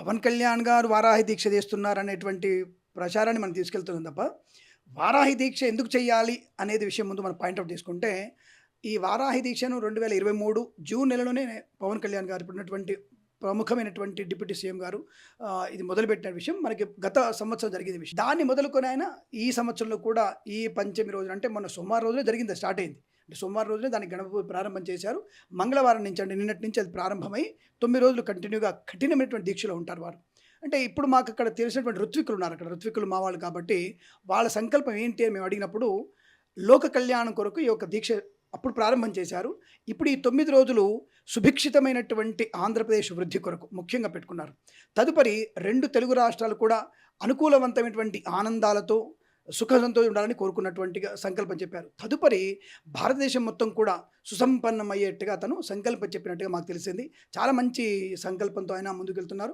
పవన్ కళ్యాణ్ గారు వారాహి దీక్ష చేస్తున్నారనేటువంటి ప్రచారాన్ని మనం తీసుకెళ్తున్నాం తప్ప, వారాహి దీక్ష ఎందుకు చేయాలి అనేది విషయం ముందు మనం పాయింట్ ఔట్ చేసుకుంటే, ఈ వారాహి దీక్షను 2023 జూన్ నెలలోనే పవన్ కళ్యాణ్ గారు ఇప్పుడున్నటువంటి ప్రముఖమైనటువంటి డిప్యూటీ సీఎం గారు ఇది మొదలుపెట్టిన విషయం మనకి గత సంవత్సరం జరిగిన విషయం. దాన్ని మొదలుకొని ఆయన ఈ సంవత్సరంలో కూడా ఈ పంచమి రోజున అంటే మొన్న సోమవారం రోజునే జరిగింది, స్టార్ట్ అయింది. అంటే సోమవారం రోజునే దానికి గణప పూజ ప్రారంభం చేశారు. మంగళవారం నుంచి అంటే నిన్నటి నుంచి అది ప్రారంభమై 9 రోజులు కంటిన్యూగా కఠినమైనటువంటి దీక్షలో ఉంటారు వారు. అంటే ఇప్పుడు మాకు అక్కడ తెలిసినటువంటి ఋత్వికులు ఉన్నారు. అక్కడ ఋత్వికులు మా వాళ్ళు కాబట్టి వాళ్ళ సంకల్పం ఏంటి అని మేము అడిగినప్పుడు లోక కళ్యాణం కొరకు ఈ యొక్క దీక్ష అప్పుడు ప్రారంభం చేశారు. ఇప్పుడు ఈ 9 రోజులు సుభిక్షితమైనటువంటి ఆంధ్రప్రదేశ్ వృద్ధి కొరకు ముఖ్యంగా పెట్టుకున్నారు. తదుపరి 2 తెలుగు రాష్ట్రాలు కూడా అనుకూలవంతమైనటువంటి ఆనందాలతో సుఖ సంతోషం ఉండాలని కోరుకున్నటువంటిగా సంకల్పం చెప్పారు. తదుపరి భారతదేశం మొత్తం కూడా సుసంపన్నమయ్యేట్టుగా తను సంకల్పం చెప్పినట్టుగా మాకు తెలిసింది. చాలా మంచి సంకల్పంతో ఆయన ముందుకెళ్తున్నారు.